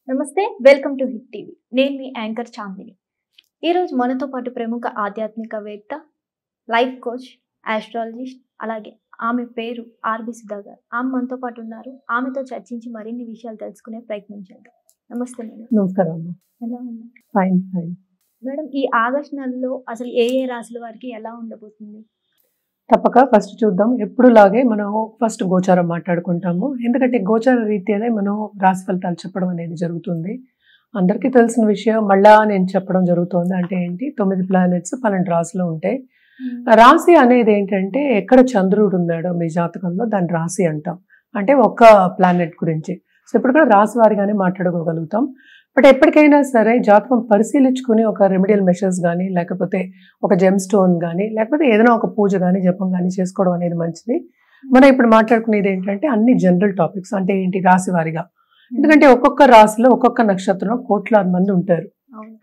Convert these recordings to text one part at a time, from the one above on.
నమస్తే, welcome to hit TV. నేను మీ anchor Chandini. ఈరోజు మనతో పాటు ప్రముఖ ఆధ్యాత్మికవేత్త, లైఫ్ కోచ్, ఆస్ట్రాలజిస్ట్, అలాగే ఆమె పేరు ఆర్బి సుధా గారు. ఆమె మనతో పాటు ఉన్నారు. ఆమెతో చర్చించి మరిన్ని విషయాలు తెలుసుకునే ప్రయత్నం చేద్దాం. నమస్తే మేడం. నమస్కారం అమ్మా. ఎలా ఉన్నారు? Fine fine. మేడం, ఈ ఆగస్టు నెలలో అసలు ఏ ఏ రాశుల వారికి ఎలా ఉండబోతుంది? తప్పక ఫస్ట్ చూద్దాం. ఎప్పుడులాగే మనం ఫస్ట్ గోచారం మాట్లాడుకుంటాము. ఎందుకంటే గోచార రీత్యానే మనం రాశి ఫలితాలు చెప్పడం అనేది జరుగుతుంది. అందరికీ తెలిసిన విషయం మళ్ళా నేను చెప్పడం జరుగుతుంది. అంటే ఏంటి, 9 ప్లానెట్స్ 12 రాశులు ఉంటాయి. రాశి అనేది ఏంటంటే ఎక్కడ చంద్రుడు ఉన్నాడో మీ జాతకంలో దాని రాశి అంటాం. అంటే ఒక్క ప్లానెట్ గురించి. సో ఇప్పుడు కూడా రాశి వారిగానే మాట్లాడుకోగలుగుతాం. బట్ ఎప్పటికైనా సరే జాతకం పరిశీలించుకుని ఒక రెమెడియల్ మెషర్స్ కానీ, లేకపోతే ఒక జెమ్ స్టోన్ కానీ, లేకపోతే ఏదైనా ఒక పూజ కానీ, జపం కానీ చేసుకోవడం అనేది మంచిది. మనం ఇప్పుడు మాట్లాడుకునేది ఏంటంటే అన్ని జనరల్ టాపిక్స్. అంటే ఏంటి, రాశి వారిగా. ఎందుకంటే ఒక్కొక్క రాశిలో ఒక్కొక్క నక్షత్రంలో కోట్లాది మంది ఉంటారు.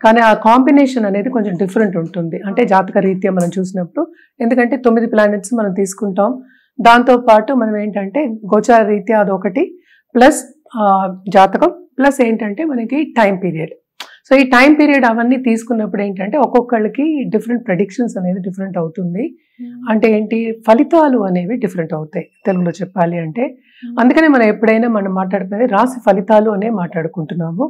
కానీ ఆ కాంబినేషన్ అనేది కొంచెం డిఫరెంట్ ఉంటుంది. అంటే జాతక రీత్యా మనం చూసినప్పుడు, ఎందుకంటే 9 ప్లానెట్స్ మనం తీసుకుంటాం. దాంతోపాటు మనం ఏంటంటే గోచార రీత్యా అదొకటి, ప్లస్ జాతకం, ప్లస్ ఏంటంటే మనకి టైం పీరియడ్. సో ఈ టైం పీరియడ్ అవన్నీ తీసుకున్నప్పుడు ఏంటంటే ఒక్కొక్కళ్ళకి డిఫరెంట్ ప్రెడిక్షన్స్ అనేది డిఫరెంట్ అవుతుంది. అంటే ఏంటి, ఫలితాలు అనేవి డిఫరెంట్ అవుతాయి తెలుగులో చెప్పాలి అంటే. అందుకనే మనం ఎప్పుడైనా మనం మాట్లాడుకునేది రాశి ఫలితాలు అనే మాట్లాడుకుంటున్నాము.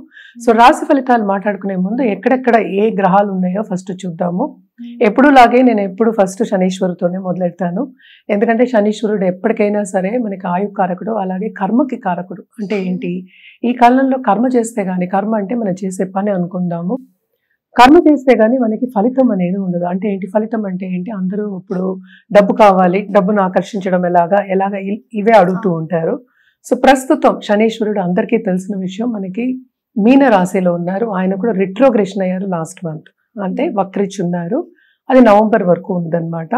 సో రాశి ఫలితాలు మాట్లాడుకునే ముందు ఎక్కడెక్కడ ఏ గ్రహాలు ఉన్నాయో ఫస్ట్ చూద్దాము. ఎప్పుడులాగే నేను ఎప్పుడు ఫస్ట్ శనీశ్వరుతోనే మొదలెడతాను. ఎందుకంటే శనీశ్వరుడు ఎప్పటికైనా సరే మనకి ఆయుకారకుడు, అలాగే కర్మకి కారకుడు. అంటే ఏంటి, ఈ కాలంలో కర్మ చేస్తే కానీ, కర్మ అంటే మనం చేసే పని అనుకుందాము, కర్మ చేస్తే కానీ మనకి ఫలితం అనేది ఉండదు. అంటే ఏంటి, ఫలితం అంటే ఏంటి, అందరూ ఇప్పుడు డబ్బు కావాలి, డబ్బును ఆకర్షించడం ఎలాగా ఇవే అడుగుతూ ఉంటారు. సో ప్రస్తుతం శనీశ్వరుడు అందరికీ తెలిసిన విషయం, మనకి మీన రాశిలో ఉన్నారు. ఆయన కూడా రిట్రోగ్రెషన్ అయ్యారు లాస్ట్ మంత్. అంటే వక్రిచున్నారు. అది నవంబర్ వరకు ఉందన్నమాట.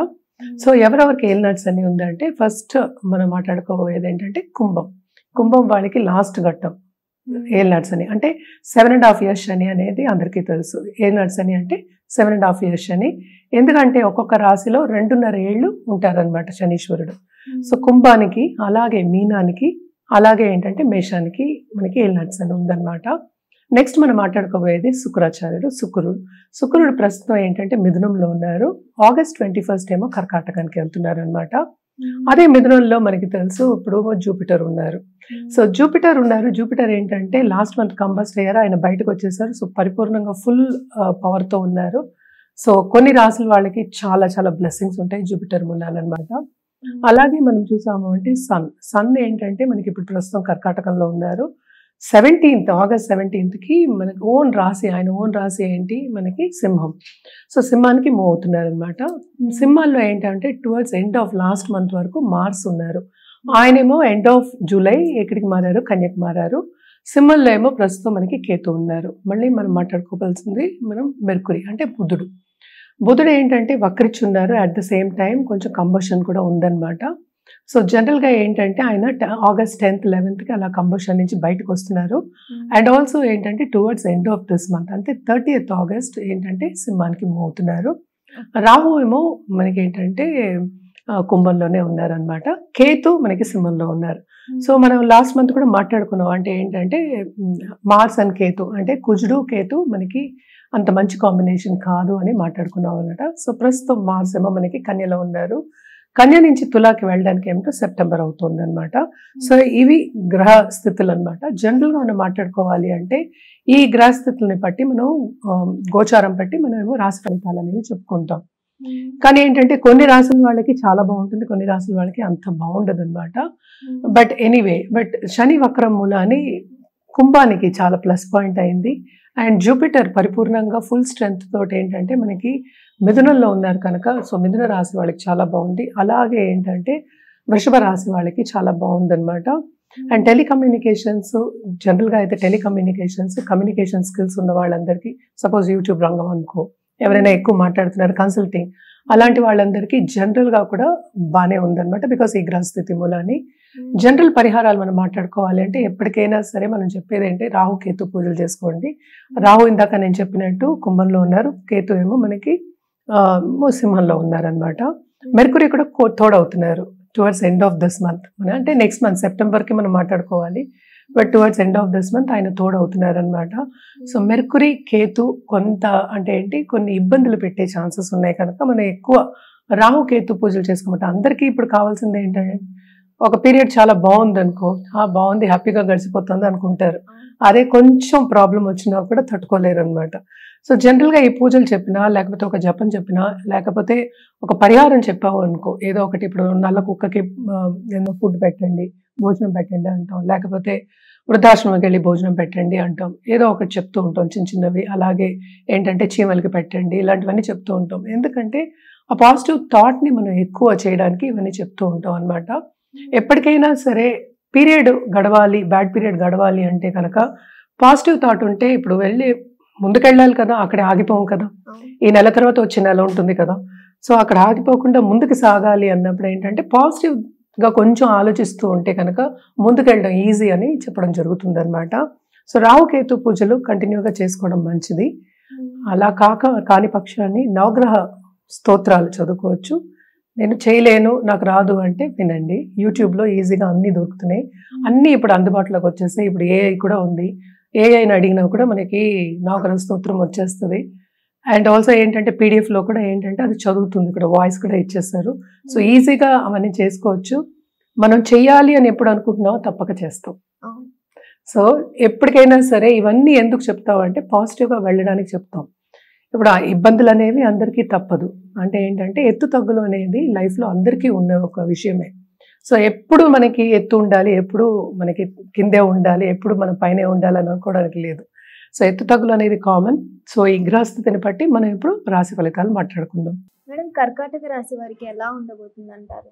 సో ఎవరెవరికి ఏలినాట్స్ అని ఉందంటే, ఫస్ట్ మనం మాట్లాడుకోబోయేది ఏంటంటే కుంభం వాళ్ళకి లాస్ట్ ఘట్టం ఏలినాట్స్ అని. అంటే 7.5 years శని అనేది అందరికీ తెలుసు. ఏలినాట్స్ అని అంటే 7.5 years శని. ఎందుకంటే ఒక్కొక్క రాశిలో 2.5 ఏళ్ళు ఉంటారనమాట శనీశ్వరుడు. సో కుంభానికి, అలాగే మీనానికి, అలాగే ఏంటంటే మేషానికి మనకి ఏలినాట్స్ అని ఉందన్నమాట. నెక్స్ట్ మనం మాట్లాడుకోబోయేది శుక్రాచార్యుడు. శుక్రుడు ప్రస్తుతం ఏంటంటే మిథునంలో ఉన్నారు. August 21st ఏమో కర్కాటకానికి వెళ్తున్నారు అనమాట. అదే మిథునంలో మనకి తెలుసు ఇప్పుడు జూపిటర్ ఉన్నారు. సో జూపిటర్ ఏంటంటే లాస్ట్ మంత్ కంబస్ట్ అయ్యారు, ఆయన బయటకు వచ్చేసారు. సో పరిపూర్ణంగా ఫుల్ పవర్తో ఉన్నారు. సో కొన్ని రాసుల వాళ్ళకి చాలా చాలా బ్లెస్సింగ్స్ ఉంటాయి జూపిటర్ మూలాలన్నమాట. అలాగే మనం చూసాము అంటే సన్ ఏంటంటే మనకి ఇప్పుడు ప్రస్తుతం కర్కాటకంలో ఉన్నారు. August 17కి మనకి ఆయన ఓన్ రాశి ఏంటి, మనకి సింహం. సో సింహానికి మూవ్ అవుతున్నారు అనమాట. సింహాల్లో ఏంటంటే towards end of last month వరకు మార్స్ ఉన్నారు. ఆయనేమో ఎండ్ ఆఫ్ జూలై ఎక్కడికి మారారు, కన్యకు మారారు. సింహంలో ఏమో ప్రస్తుతం మనకి కేతు ఉన్నారు. మళ్ళీ మనం మాట్లాడుకోవాల్సింది మనం మెర్కురీ అంటే బుధుడు ఏంటంటే వక్రిచున్నారు. అట్ ద సేమ్ టైం కొంచెం కంబషన్ కూడా ఉందన్నమాట. సో జనరల్గా ఏంటంటే ఆయన August 10th 11th అలా కంబషన్ నుంచి బయటకు వస్తున్నారు. అండ్ ఆల్సో ఏంటంటే towards end of this month అంటే 30th August ఏంటంటే సింహానికి మూవ్ అవుతున్నారు. రాహు ఏమో మనకి ఏంటంటే కుంభంలోనే ఉన్నారనమాట. కేతు మనకి సింహంలో ఉన్నారు. సో మనం లాస్ట్ మంత్ కూడా మాట్లాడుకున్నాం. అంటే ఏంటంటే మార్స్ అండ్ కేతు అంటే కుజుడు కేతు మనకి అంత మంచి కాంబినేషన్ కాదు అని మాట్లాడుకున్నాం అనమాట. సో ప్రస్తుతం మార్స్ ఏమో మనకి కన్యలో ఉన్నారు. కన్య నుంచి తులాకి వెళ్ళడానికి ఏమిటో సెప్టెంబర్ అవుతుంది అనమాట. సో ఇవి గ్రహ స్థితులు అనమాట. జనరల్గా మనం మాట్లాడుకోవాలి అంటే ఈ గ్రహ స్థితుల్ని బట్టి మనం గోచారం బట్టి మనం ఏమో రాశి ఫలితాలు అనేది చెప్పుకుంటాం. కానీ ఏంటంటే కొన్ని రాశుల వాళ్ళకి చాలా బాగుంటుంది, కొన్ని రాశుల వాళ్ళకి అంత బాగుండదు అనమాట. బట్ శని వక్రం మూలాన్ని కుంభానికి చాలా ప్లస్ పాయింట్ అయింది. అండ్ జూపిటర్ పరిపూర్ణంగా ఫుల్ స్ట్రెంగ్త్ తోటి ఏంటంటే మనకి మిథునంలో ఉన్నారు కనుక సో మిథున రాశి వాళ్ళకి చాలా బాగుంది. అలాగే ఏంటంటే వృషభ రాశి వాళ్ళకి చాలా బాగుందన్నమాట. అండ్ టెలికమ్యూనికేషన్స్, జనరల్గా అయితే కమ్యూనికేషన్ స్కిల్స్ ఉన్న వాళ్ళందరికీ, సపోజ్ యూట్యూబ్ రంగం అనుకో, ఎవరైనా ఎక్కువ మాట్లాడుతున్నారు, కన్సల్టింగ్, అలాంటి వాళ్ళందరికీ జనరల్గా కూడా బాగానే ఉందన్నమాట. బికాస్ ఈ గ్రహస్థితి మూలాన్ని జనరల్ పరిహారాలు మనం మాట్లాడుకోవాలి అంటే ఎప్పటికైనా సరే మనం చెప్పేది ఏంటి, రాహు కేతు పూజలు చేసుకోండి. రాహు ఇందాక నేను చెప్పినట్టు కుంభంలో ఉన్నారు, కేతు ఏమో మనకి సింహంలో ఉన్నారనమాట. మెర్కురీ కూడా తోడవుతున్నారు towards end of this month. అంటే నెక్స్ట్ మంత్ సెప్టెంబర్కి మనం మాట్లాడుకోవాలి. But towards end of this month ఆయన తోడవుతున్నారు అనమాట. సో మెర్కురీ కేతు కొంత అంటే ఏంటి కొన్ని ఇబ్బందులు పెట్టే ఛాన్సెస్ ఉన్నాయి కనుక మనం ఎక్కువ రాహు కేతు పూజలు చేసుకోమంటాం. అందరికీ ఇప్పుడు కావాల్సింది ఏంటంటే ఒక పీరియడ్ చాలా బాగుంది అనుకో, బాగుంది హ్యాపీగా గడిచిపోతుంది అనుకుంటారు. అదే కొంచెం ప్రాబ్లం వచ్చినా కూడా తట్టుకోలేరు అనమాట. సో జనరల్గా ఈ పూజలు చెప్పినా లేకపోతే ఒక జపం చెప్పినా లేకపోతే ఒక పరిహారం చెప్పావు అనుకో, ఏదో ఒకటి ఇప్పుడు నల్ల కుక్కకి ఏదో ఫుడ్ పెట్టండి, భోజనం పెట్టండి అంటాం, లేకపోతే వృద్ధాశ్రమంకి వెళ్ళి భోజనం పెట్టండి అంటాం, ఏదో ఒకటి చెప్తూ ఉంటాం చిన్న చిన్నవి. అలాగే ఏంటంటే చీమలకి పెట్టండి, ఇలాంటివన్నీ చెప్తూ ఉంటాం. ఎందుకంటే ఆ పాజిటివ్ థాట్ని మనం ఎక్కువ చేయడానికి ఇవన్నీ చెప్తూ ఉంటాం అనమాట. ఎప్పటికైనా సరే పీరియడ్ గడవాలి, బ్యాడ్ పీరియడ్ గడవాలి అంటే కనుక పాజిటివ్ థాట్ ఉంటే ఇప్పుడు వెళ్ళి ముందుకెళ్ళాలి కదా, అక్కడే ఆగిపోం కదా. ఈ నెల తర్వాత వచ్చే నెల ఉంటుంది కదా. సో అక్కడ ఆగిపోకుండా ముందుకు సాగాలి అన్నప్పుడు ఏంటంటే పాజిటివ్గా కొంచెం ఆలోచిస్తూ ఉంటే కనుక ముందుకెళ్ళడం ఈజీ అని చెప్పడం జరుగుతుంది అనమాట. సో రాహుకేతు పూజలు కంటిన్యూగా చేసుకోవడం మంచిది. అలా కాని పక్షాన్ని నవగ్రహ స్తోత్రాలు చదువుకోవచ్చు. నేను చేయలేను, నాకు రాదు అంటే వినండి, యూట్యూబ్లో ఈజీగా అన్నీ దొరుకుతున్నాయి. అన్నీ ఇప్పుడు అందుబాటులోకి వచ్చేస్తాయి. ఇప్పుడు ఏఐ కూడా ఉంది. ఏఐని అడిగినా కూడా మనకి నవగ్రహ స్తోత్రం వచ్చేస్తుంది. అండ్ ఆల్సో ఏంటంటే పీడిఎఫ్లో కూడా ఏంటంటే అది చదువుతుంది, ఇక్కడ వాయిస్ కూడా ఇచ్చేస్తారు. సో ఈజీగా అవన్నీ చేసుకోవచ్చు. మనం చెయ్యాలి అని ఎప్పుడు అనుకుంటున్నామో తప్పక చేస్తాం. సో ఎప్పటికైనా సరే ఇవన్నీ ఎందుకు చెప్తావు అంటే పాజిటివ్గా వెళ్ళడానికి చెప్తాం. ఇప్పుడు ఆ ఇబ్బందులు అనేవి అందరికీ తప్పదు. అంటే ఏంటంటే ఎత్తు తగ్గులు అనేది లైఫ్లో అందరికీ ఉన్న ఒక విషయమే. సో ఎప్పుడు మనకి ఎత్తు ఉండాలి, ఎప్పుడు మనకి కిందే ఉండాలి, ఎప్పుడు మన పైనే ఉండాలి అని అనుకోవడానికి లేదు. సో ఎత్తు తగ్గులు అనేది కామన్. సో ఈ గ్రహస్థితిని బట్టి మనం ఇప్పుడు రాశి ఫలితాలు మాట్లాడుకుందాం. మేడం, కర్కాటక రాశి వారికి ఎలా ఉండబోతుంది అంటారు?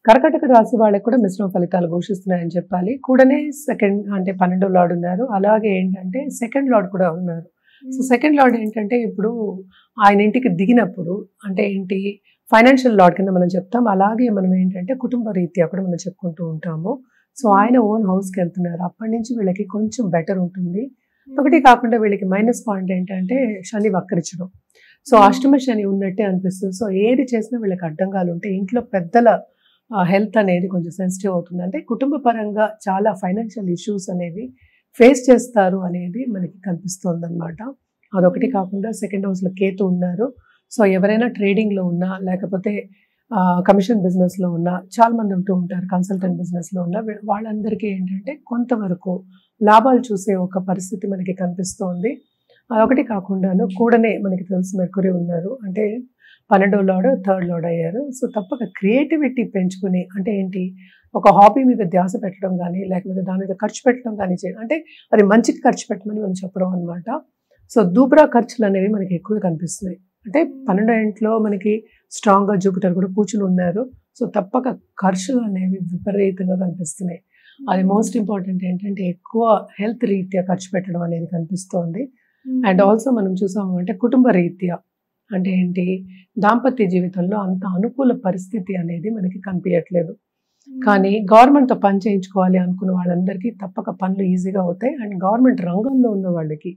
కర్కాటక రాశి వాళ్ళకి కూడా మిశ్రమ ఫలితాలు ఘోషిస్తున్నాయని చెప్పాలి. కూడానే సెకండ్ అంటే 12వ లార్డ్ ఉన్నారు. అలాగే ఏంటంటే సెకండ్ లార్డ్ కూడా ఉన్నారు. సో సెకండ్ లార్డ్ ఏంటంటే ఇప్పుడు ఆయన ఇంటికి దిగినప్పుడు అంటే ఏంటి ఫైనాన్షియల్ లార్డ్ కింద మనం చెప్తాం. అలాగే మనం ఏంటంటే కుటుంబ రీత్యా కూడా మనం చెప్పుకుంటూ ఉంటాము. సో ఆయన ఓన్ హౌస్కి వెళ్తున్నారు. అప్పటి నుంచి వీళ్ళకి కొంచెం బెటర్ ఉంటుంది. ఒకటి కాకుండా వీళ్ళకి మైనస్ పాయింట్ ఏంటంటే శని వక్రించడం. సో అష్టమ శని ఉన్నట్టే అనిపిస్తుంది. సో ఏది చేసినా వీళ్ళకి అడ్డంగాలు ఉంటాయి. ఇంట్లో పెద్దల హెల్త్ అనేది కొంచెం సెన్సిటివ్ అవుతుంది. అంటే కుటుంబ పరంగా చాలా ఫైనాన్షియల్ ఇష్యూస్ అనేవి ఫేస్ చేస్తారు అనేది మనకి కనిపిస్తుంది అనమాట. అదొకటి కాకుండా సెకండ్ హౌస్లో కేతు ఉన్నారు. సో ఎవరైనా ట్రేడింగ్లో ఉన్నా లేకపోతే కమిషన్ బిజినెస్లో ఉన్నా చాలా మంది ఉంటూ ఉంటారు, కన్సల్టెంట్ బిజినెస్లో ఉన్న వాళ్ళందరికీ ఏంటంటే కొంతవరకు లాభాలు చూసే ఒక పరిస్థితి మనకి కనిపిస్తోంది. అదొకటి కాకుండాను కూడానే మనకి తెలుసు మెర్కురీ ఉన్నారు. అంటే 12వ లార్డ్ 3rd లార్డ్ అయ్యారు. సో తప్పక క్రియేటివిటీ పెంచుకుని అంటే ఏంటి ఒక హాబీ మీద ధ్యాస పెట్టడం కానీ లేకపోతే దాని మీద ఖర్చు పెట్టడం కానీ అంటే అది మంచికి ఖర్చు పెట్టమని మనం చెప్పడం అనమాట. సో దూబ్రా ఖర్చులు అనేవి మనకి ఎక్కువ కనిపిస్తున్నాయి. అంటే 12వ ఇంట్లో మనకి స్ట్రాంగ్గా జూపిటర్ కూడా కూర్చుని ఉన్నారు. సో తప్పక ఖర్చులు అనేవి విపరీతంగా కనిపిస్తున్నాయి. అది మోస్ట్ ఇంపార్టెంట్ ఏంటంటే ఎక్కువ హెల్త్ రీత్యా ఖర్చు పెట్టడం అనేది కనిపిస్తోంది. అండ్ ఆల్సో మనం చూసాము అంటే కుటుంబ రీత్యా అంటే ఏంటి దాంపత్య జీవితంలో అంత అనుకూల పరిస్థితి అనేది మనకి కనిపించట్లేదు. కానీ గవర్నమెంట్తో పని చేయించుకోవాలి అనుకున్న వాళ్ళందరికీ తప్పక పనులు ఈజీగా అవుతాయి. అండ్ గవర్నమెంట్ రంగంలో ఉన్న వాళ్ళకి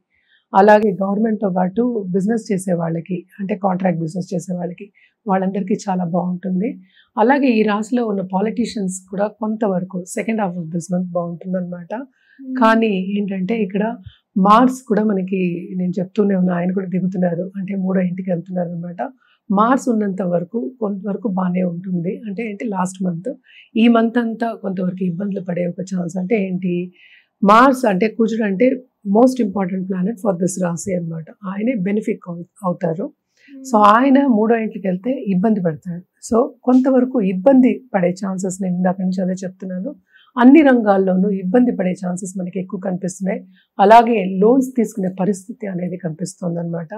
అలాగే గవర్నమెంట్తో పాటు బిజినెస్ చేసే వాళ్ళకి అంటే కాంట్రాక్ట్ బిజినెస్ చేసే వాళ్ళకి వాళ్ళందరికీ చాలా బాగుంటుంది. అలాగే ఈ రాశిలో ఉన్న పాలిటీషియన్స్ కూడా కొంతవరకు second half of this month బాగుంటుంది అనమాట. కానీ ఏంటంటే ఇక్కడ మార్స్ కూడా మనకి నేను చెప్తూనే ఉన్నా ఆయన కూడా దిగుతున్నారు అంటే 3వ ఇంటికి వెళ్తున్నారు అనమాట. మార్స్ ఉన్నంత వరకు కొంతవరకు బాగానే ఉంటుంది. అంటే ఏంటి లాస్ట్ మంత్ ఈ మంత్ అంతా కొంతవరకు ఇబ్బందులు పడే ఒక ఛాన్స్. అంటే ఏంటి మార్స్ అంటే కుజుడు అంటే most important planet for this రాశి అనమాట. ఆయనే బెనిఫిట్ అవుతారు. సో ఆయన 3వ ఇంటికి వెళ్తే ఇబ్బంది పడతాడు. సో కొంతవరకు ఇబ్బంది పడే ఛాన్సెస్ నేను ఇందాక నుంచి అదే చెప్తున్నాను. అన్ని రంగాల్లోనూ ఇబ్బంది పడే ఛాన్సెస్ మనకి ఎక్కువ కనిపిస్తున్నాయి. అలాగే లోన్స్ తీసుకునే పరిస్థితి అనేది కనిపిస్తుంది అనమాట.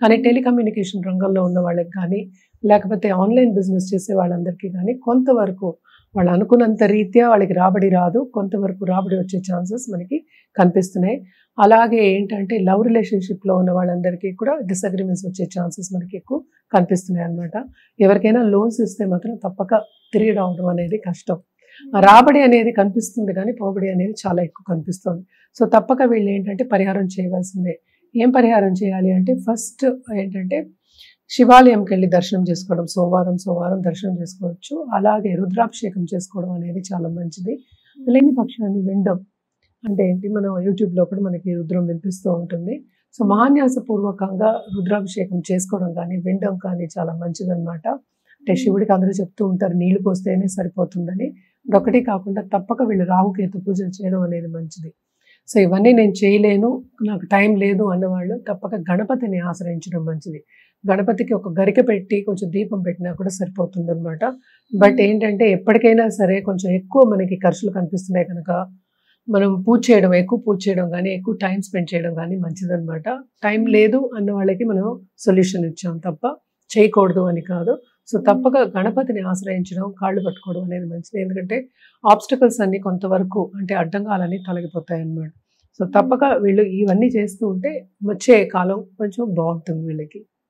కానీ టెలికమ్యూనికేషన్ రంగంలో ఉన్న వాళ్ళకి కానీ లేకపోతే ఆన్లైన్ బిజినెస్ చేసే వాళ్ళందరికీ కానీ కొంతవరకు వాళ్ళు అనుకున్నంత రీత్యా వాళ్ళకి రాబడి రాదు, కొంతవరకు రాబడి వచ్చే ఛాన్సెస్ మనకి కనిపిస్తున్నాయి. అలాగే ఏంటంటే లవ్ రిలేషన్షిప్లో ఉన్న వాళ్ళందరికీ కూడా డిసగ్రిమెంట్స్ వచ్చే ఛాన్సెస్ మనకి ఎక్కువ కనిపిస్తున్నాయి అనమాట. ఎవరికైనా లోన్స్ ఇస్తే మాత్రం తప్పక తిరిగి రావడం అనేది కష్టం. రాబడి అనేది కనిపిస్తుంది కానీ పోబడి అనేది చాలా ఎక్కువ కనిపిస్తుంది. సో తప్పక వీళ్ళు ఏంటంటే పరిహారం చేయవలసిందే. ఏం పరిహారం చేయాలి అంటే ఫస్ట్ ఏంటంటే శివాలయంకి వెళ్ళి దర్శనం చేసుకోవడం, సోమవారం దర్శనం చేసుకోవచ్చు. అలాగే రుద్రాభిషేకం చేసుకోవడం అనేది చాలా మంచిది. లేని పక్షాన్ని వినడం అంటే ఏంటి, మనం యూట్యూబ్లో కూడా మనకి రుద్రం వినిపిస్తూ ఉంటుంది. సో మహాన్యాసపూర్వకంగా రుద్రాభిషేకం చేసుకోవడం కానీ వినడం కానీ చాలా మంచిదన్నమాట. అంటే శివుడికి అందరూ చెప్తూ ఉంటారు నీళ్లు పోస్తేనే సరిపోతుందని. అదొకటి కాకుండా తప్పక వీళ్ళు రాహుకేతు పూజలు చేయడం అనేది మంచిది. సో ఇవన్నీ నేను చేయలేను, నాకు టైం లేదు అన్నవాళ్ళు తప్పక గణపతిని ఆశ్రయించడం మంచిది. గణపతికి ఒక గరిక పెట్టి కొంచెం దీపం పెట్టినా కూడా సరిపోతుందన్నమాట. బట్ ఏంటంటే ఎప్పటికైనా సరే కొంచెం ఎక్కువ మనకి ఖర్చులు కనిపిస్తున్నాయి కనుక మనం ఎక్కువ పూజ చేయడం కానీ ఎక్కువ టైం స్పెండ్ చేయడం కానీ మంచిదన్నమాట. టైం లేదు అన్న వాళ్ళకి మనం సొల్యూషన్ ఇచ్చాం తప్ప చేయకూడదు అని కాదు. సో తప్పక గణపతిని ఆశ్రయించడం, కాళ్ళు పట్టుకోవడం అనేది మంచిది. ఎందుకంటే ఆబ్స్టకల్స్ అన్ని కొంతవరకు అంటే అడ్డంగాలన్నీ తొలగిపోతాయి అన్నమాట. సో తప్పక వీళ్ళు ఇవన్నీ చేస్తూ ఉంటే వచ్చే కాలం కొంచెం బాగుంటుంది వీళ్ళకి.